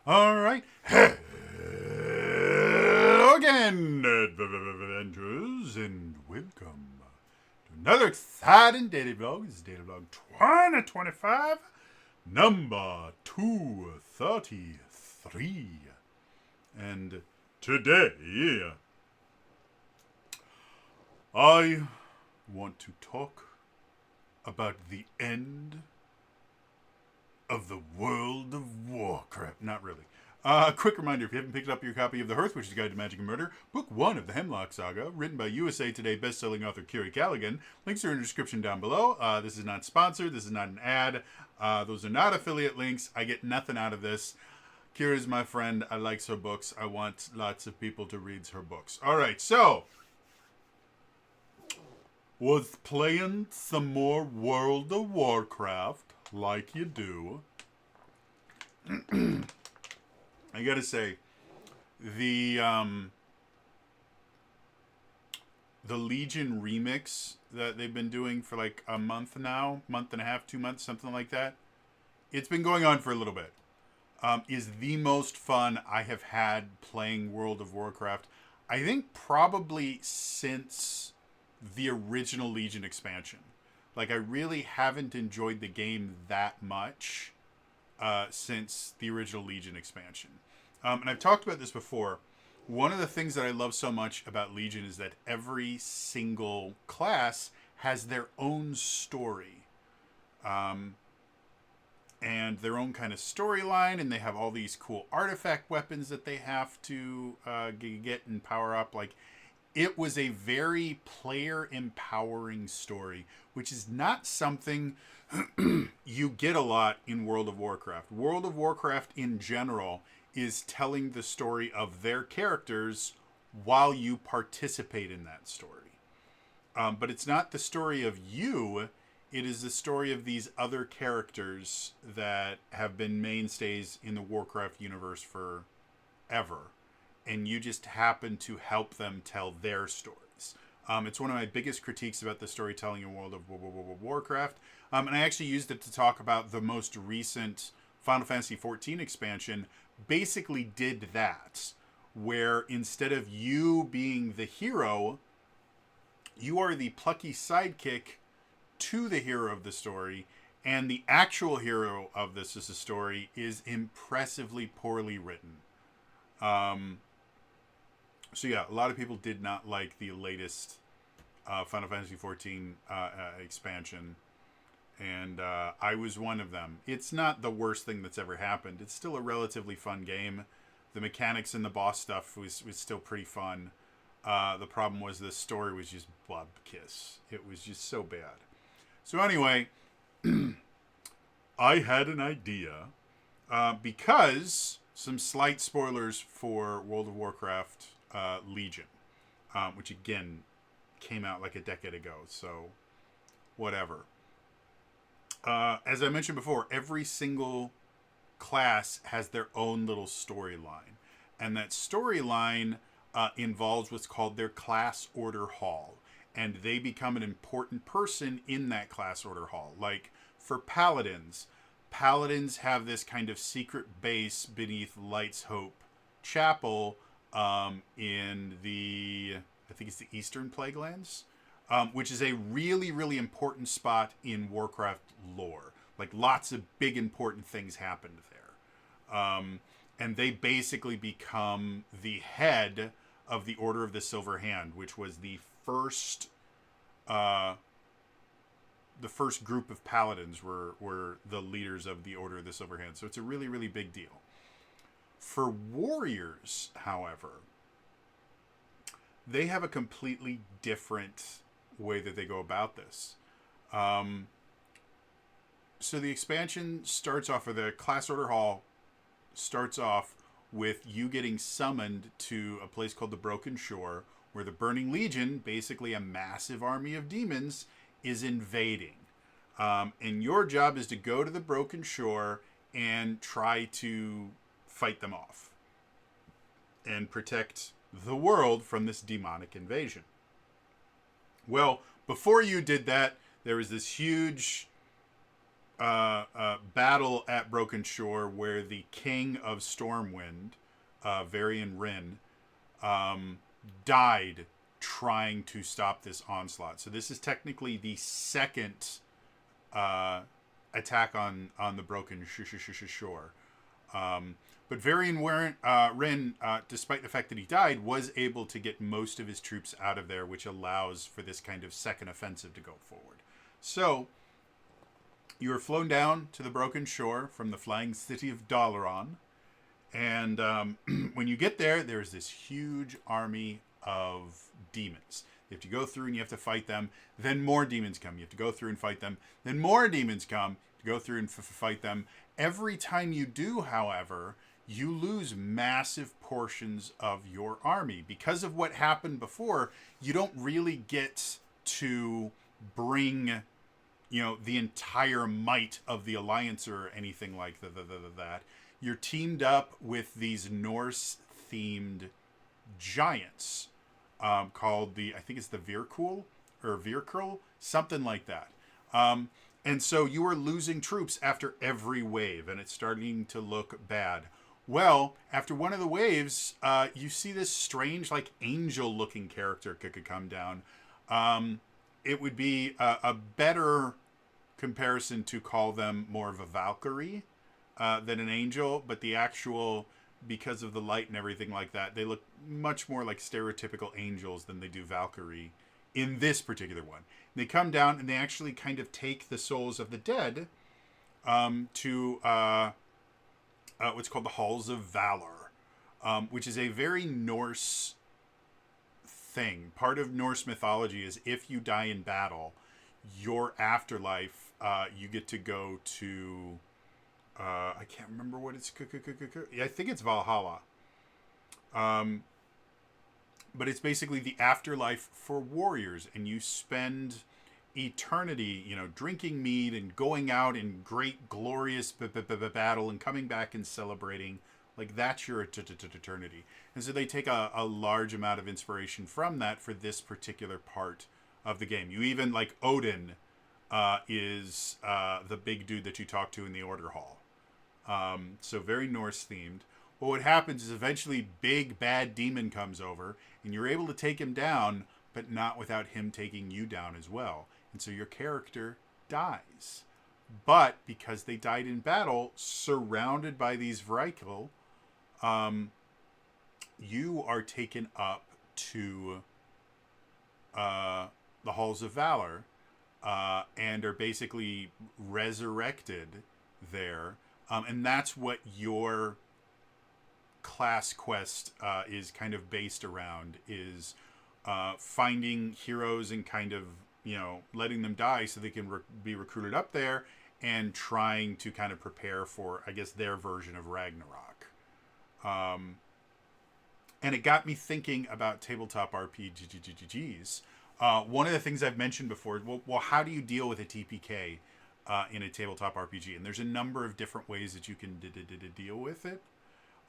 All right. Hello again, adventurers, and welcome to another exciting daily vlog. This is Daily Vlog 2025, number 233. And today, I want to talk about the end of the world of Warcraft. Not really. Quick reminder, if you haven't picked up your copy of The Hearth, which is a Guide to Magic and Murder, Book 1 of the Hemlock Saga, written by USA Today best-selling author Kiri links are in the description down below. This is not sponsored. This is not an ad. Those are not affiliate links. I get nothing out of this. Kiri's my friend. I like her books. I want lots of people to read her books. All right, so was playing some more World of Warcraft, like you do. I gotta say, the Legion remix that they've been doing for like a month now, month and a half, 2 months, something like that. It's been going on for a little bit. Is the most fun I have had playing World of Warcraft. I think probably since the original Legion expansion. Like, I really haven't enjoyed the game that much since the original Legion expansion. And I've talked about this before. One of the things that I love so much about Legion is that every single class has their own story. And their own kind of storyline, and they have all these cool artifact weapons that they have to get and power up. Like, it was a very player empowering story, which is not something you get a lot in World of Warcraft. World of Warcraft in general is telling the story of their characters while you participate in that story. But it's not the story of you. It is the story of these other characters that have been mainstays in the Warcraft universe forever. And you just happen to help them tell their stories. It's one of my biggest critiques about the storytelling in World of Warcraft. And I actually used it to talk about the most recent Final Fantasy XIV expansion. Basically did that, where instead of you being the hero, you are the plucky sidekick to the hero of the story, and the actual hero of this is a story is impressively poorly written. So yeah, a lot of people did not like the latest Final Fantasy XIV expansion, and I was one of them. It's not the worst thing that's ever happened. It's still a relatively fun game. The mechanics and the boss stuff was still pretty fun. The problem was the story was just bub kiss. It was just so bad. So anyway, I had an idea because some slight spoilers for World of Warcraft Legion, which again came out like a decade ago, so whatever. As I mentioned before, every single class has their own little storyline, and that storyline involves what's called their class order hall, and they become an important person in that class order hall. Like for paladins have this kind of secret base beneath Light's Hope Chapel in the, I think it's the Eastern Plaguelands, which is a really, really important spot in Warcraft lore. Like, lots of big important things happened there. And they basically become the head of the Order of the Silver Hand, which was the first group of paladins were the leaders of the Order of the Silver Hand. So it's a really, really big deal. For warriors, however, they have a completely different way that they go about this. So the expansion starts off, or the class order hall starts off with you getting summoned to a place called the Broken Shore, where the Burning Legion, basically a massive army of demons, is invading. And your job is to go to the Broken Shore and try to fight them off and protect the world from this demonic invasion. Well, before you did that, there was this huge battle at Broken Shore where the king of Stormwind, Varian Rin, died trying to stop this onslaught. So this is technically the second attack on the Broken Shore. But Varian Rin, despite the fact that he died, was able to get most of his troops out of there, which allows for this kind of second offensive to go forward. So you are flown down to the Broken Shore from the flying city of Dalaran. And when you get there, there's this huge army of demons. You have to go through and you have to fight them. Then more demons come. You have to go through and fight them. Then more demons come. You go through and fight them. Every time you do, however, you lose massive portions of your army. Because of what happened before, you don't really get to bring, the entire might of the Alliance or anything like that. You're teamed up with these Norse-themed giants called I think it's the Virkul, something like that. And so you are losing troops after every wave, and it's starting to look bad. Well, after one of the waves, you see this strange, like, angel-looking character could come down. It would be a better comparison to call them more of a Valkyrie than an angel, but the actual, because of the light and everything like that, they look much more like stereotypical angels than they do Valkyrie in this particular one. They come down and they actually kind of take the souls of the dead to what's called the Halls of Valor, which is a very Norse thing. Part of Norse mythology is if you die in battle, your afterlife, you get to go to, I can't remember what it's, I think it's Valhalla. But it's basically the afterlife for warriors, and you spend eternity, drinking mead and going out in great, glorious battle and coming back and celebrating. Like, that's your eternity. And so they take a large amount of inspiration from that for this particular part of the game. You even, like, Odin is the big dude that you talk to in the Order Hall. So very Norse themed. Well, what happens is eventually big bad demon comes over and you're able to take him down, but not without him taking you down as well. And so your character dies. But because they died in battle, surrounded by these Vrykul, you are taken up to the Halls of Valor and are basically resurrected there. And that's what your class quest is kind of based around, is finding heroes and kind of, letting them die so they can be recruited up there and trying to kind of prepare for, I guess, their version of Ragnarok. And it got me thinking about tabletop RPGs. One of the things I've mentioned before, well, how do you deal with a TPK in a tabletop RPG? And there's a number of different ways that you can deal with it.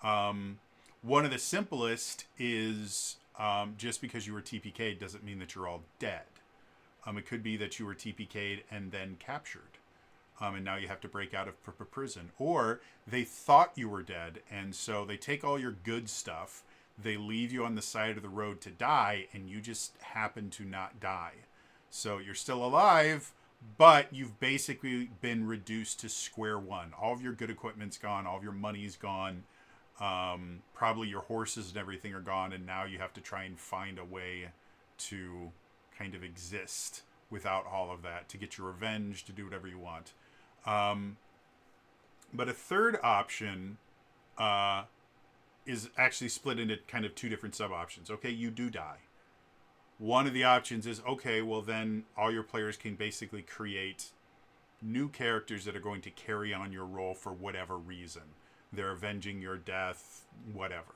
One of the simplest is just because you were TPK'd doesn't mean that you're all dead. It could be that you were TPK'd and then captured. And now you have to break out of prison. Or they thought you were dead, and so they take all your good stuff, they leave you on the side of the road to die, and you just happen to not die. So you're still alive, but you've basically been reduced to square one. All of your good equipment's gone, all of your money's gone, probably your horses and everything are gone, and now you have to try and find a way to kind of exist without all of that, to get your revenge, to do whatever you want. But a third option is actually split into kind of two different sub-options. Okay, you do die. One of the options is, okay, well then all your players can basically create new characters that are going to carry on your role for whatever reason. They're avenging your death, whatever.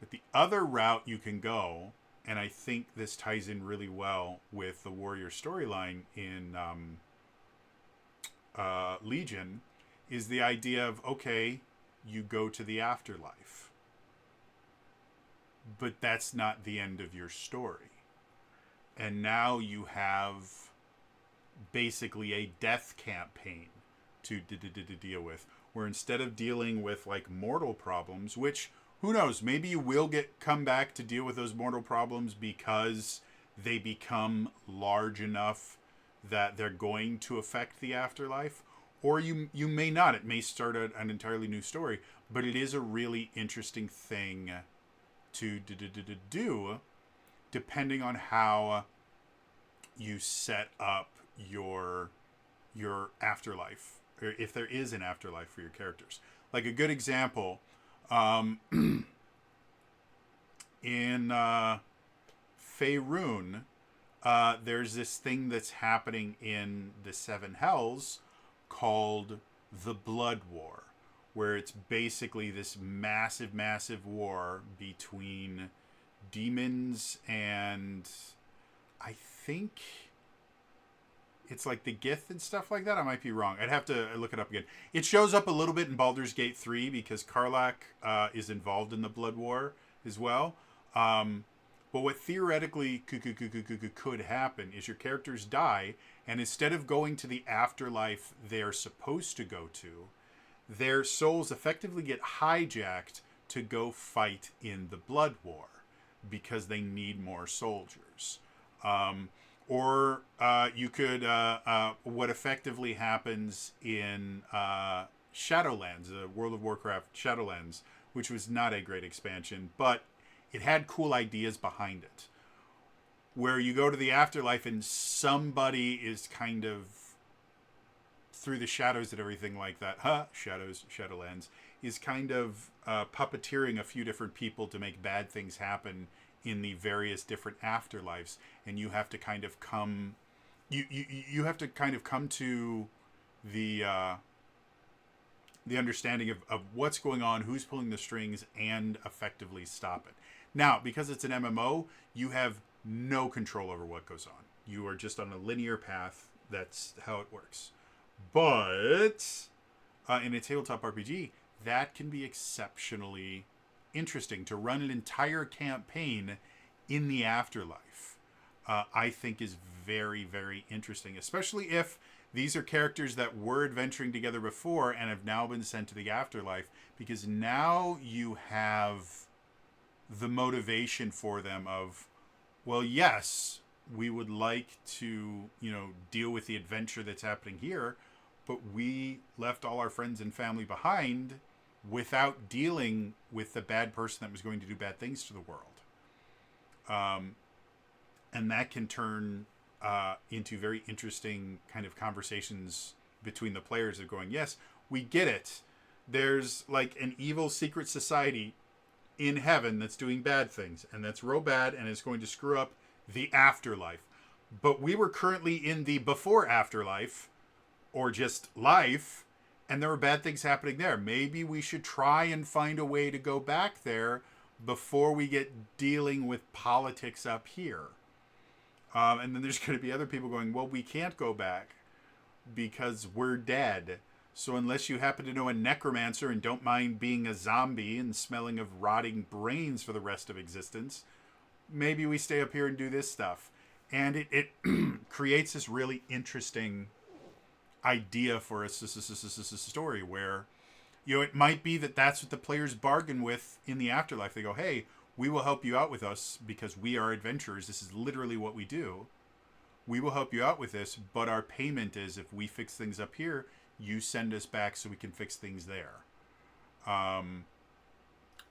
But the other route you can go, and I think this ties in really well with the warrior storyline in Legion, is the idea of, okay, you go to the afterlife. But that's not the end of your story. And now you have basically a death campaign to deal with. Where instead of dealing with like mortal problems, which who knows, maybe you will come back to deal with those mortal problems because they become large enough that they're going to affect the afterlife, or you may not. It may start an entirely new story, but it is a really interesting thing to do, depending on how you set up your afterlife, or if there is an afterlife for your characters. Like a good example, in Faerun, there's this thing that's happening in the Seven Hells called the Blood War, where it's basically this massive, massive war between demons and I think it's like the Gith and stuff like that. I might be wrong. I'd have to look it up again. It shows up a little bit in Baldur's Gate 3 because Karlach is involved in the Blood War as well. But what theoretically could happen is your characters die, and instead of going to the afterlife they're supposed to go to, their souls effectively get hijacked to go fight in the Blood War because they need more soldiers. Or you could, what effectively happens in Shadowlands, World of Warcraft Shadowlands, which was not a great expansion, but it had cool ideas behind it, where you go to the afterlife and somebody is kind of through the shadows and everything like that. Shadowlands is kind of puppeteering a few different people to make bad things happen in the various different afterlives, and you have to kind of come, you have to kind of come to the understanding of what's going on, who's pulling the strings, and effectively stop it. Now, because it's an MMO, you have no control over what goes on. You are just on a linear path. That's how it works. But in a tabletop RPG, that can be exceptionally interesting. To run an entire campaign in the afterlife, I think is very, very interesting, especially if these are characters that were adventuring together before and have now been sent to the afterlife, because now you have the motivation for them of, well, yes, we would like to, deal with the adventure that's happening here, but we left all our friends and family behind without dealing with the bad person that was going to do bad things to the world. And that can turn into very interesting kind of conversations between the players of going, yes, we get it. There's like an evil secret society in heaven that's doing bad things, and that's real bad, and it's going to screw up the afterlife. But we were currently in the before afterlife, or just life, and there were bad things happening there. Maybe we should try and find a way to go back there before we get dealing with politics up here. And then there's going to be other people going, well, we can't go back because we're dead. So unless you happen to know a necromancer and don't mind being a zombie and smelling of rotting brains for the rest of existence, maybe we stay up here and do this stuff. And it creates this really interesting idea for a story where, it might be that that's what the players bargain with in the afterlife. They go, hey, we will help you out with us because we are adventurers. This is literally what we do. We will help you out with this, but our payment is if we fix things up here, you send us back so we can fix things there.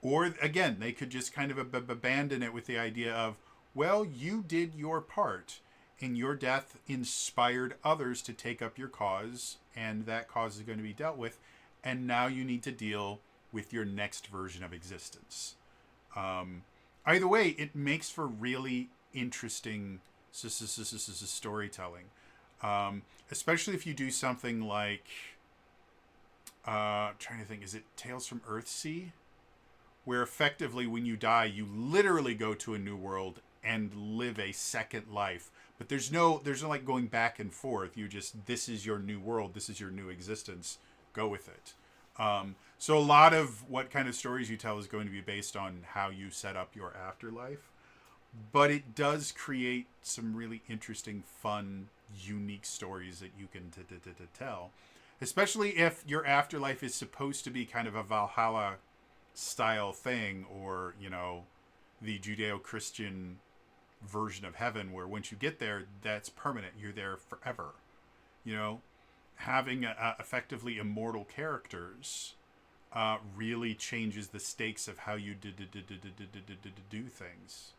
Or again, they could just kind of abandon it with the idea of, well, you did your part and your death inspired others to take up your cause, and that cause is going to be dealt with, and now you need to deal with your next version of existence. Either way, it makes for really interesting storytelling. Especially if you do something like, trying to think, is it Tales from Earthsea? Where effectively when you die, you literally go to a new world and live a second life. But there's no like going back and forth. This is your new world. This is your new existence. Go with it. So a lot of what kind of stories you tell is going to be based on how you set up your afterlife. But it does create some really interesting, fun, unique stories that you can tell. especially if your afterlife is supposed to be kind of a Valhalla style thing, or the Judeo-Christian version of heaven, where once you get there, that's permanent. You're there forever. You know, having effectively immortal characters really changes the stakes of how you do things.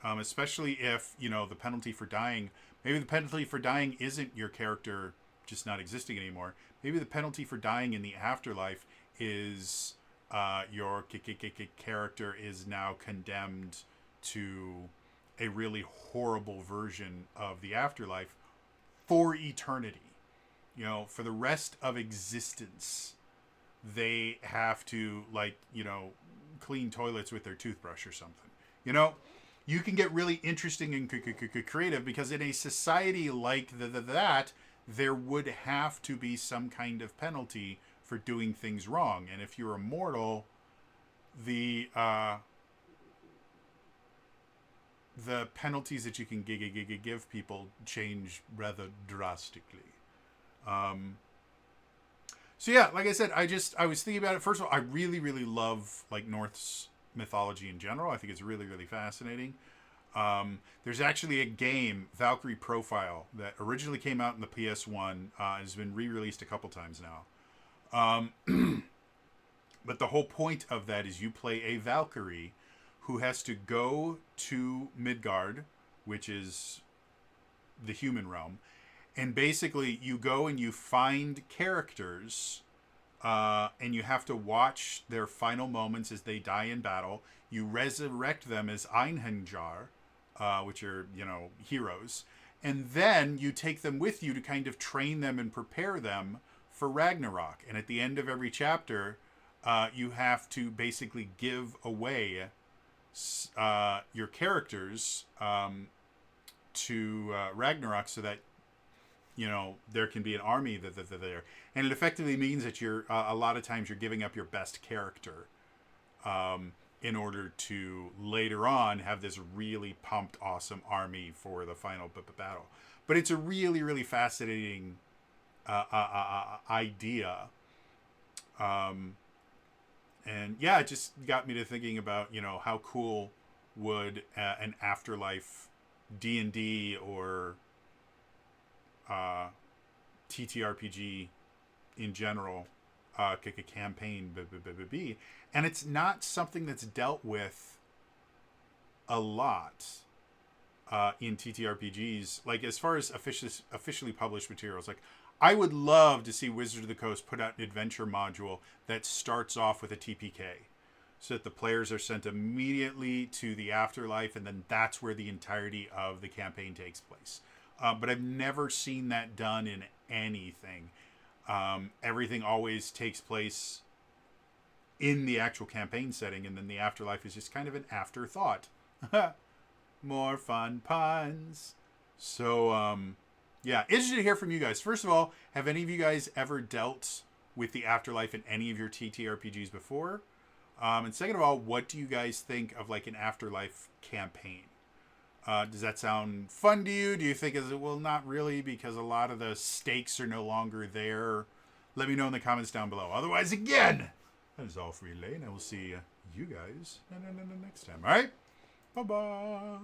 Especially if the penalty for dying. Maybe the penalty for dying isn't your character just not existing anymore. Maybe the penalty for dying in the afterlife is your character is now condemned to a really horrible version of the afterlife for eternity. For the rest of existence, they have to clean toilets with their toothbrush or something. You can get really interesting and creative, because in a society like that, there would have to be some kind of penalty for doing things wrong. And if you're immortal, the penalties that you can give people change rather drastically. So yeah, like I said, I was thinking about it. First of all, I really, really love Norse mythology in general. I think it's really, really fascinating. There's actually a game, Valkyrie Profile, that originally came out in the PS1 and has been re-released a couple times now. But the whole point of that is you play a Valkyrie who has to go to Midgard, which is the human realm, and basically you go and you find characters, and you have to watch their final moments as they die in battle. You resurrect them as Einhenjar, which are, heroes. And then you take them with you to kind of train them and prepare them for Ragnarok. And at the end of every chapter, you have to basically give away your characters to Ragnarok, so that there can be an army that there. And it effectively means that you're a lot of times you're giving up your best character in order to later on have this really pumped, awesome army for the final battle. But it's a really, really fascinating idea. And yeah, it just got me to thinking about, how cool would an afterlife D&D or TTRPG in general campaign be. And it's not something that's dealt with a lot in TTRPGs. As far as officially published materials, I would love to see Wizards of the Coast put out an adventure module that starts off with a TPK, so that the players are sent immediately to the afterlife, and then that's where the entirety of the campaign takes place. But I've never seen that done in anything. Everything always takes place in the actual campaign setting, and then the afterlife is just kind of an afterthought. More fun puns. So, yeah, interested to hear from you guys. First of all, have any of you guys ever dealt with the afterlife in any of your TTRPGs before? And second of all, what do you guys think of an afterlife campaign? Does that sound fun to you? Do you think well, not really, because a lot of the stakes are no longer there? Let me know in the comments down below. Otherwise, again, that is all for Relay, and I will see you guys next time. All right? Bye-bye.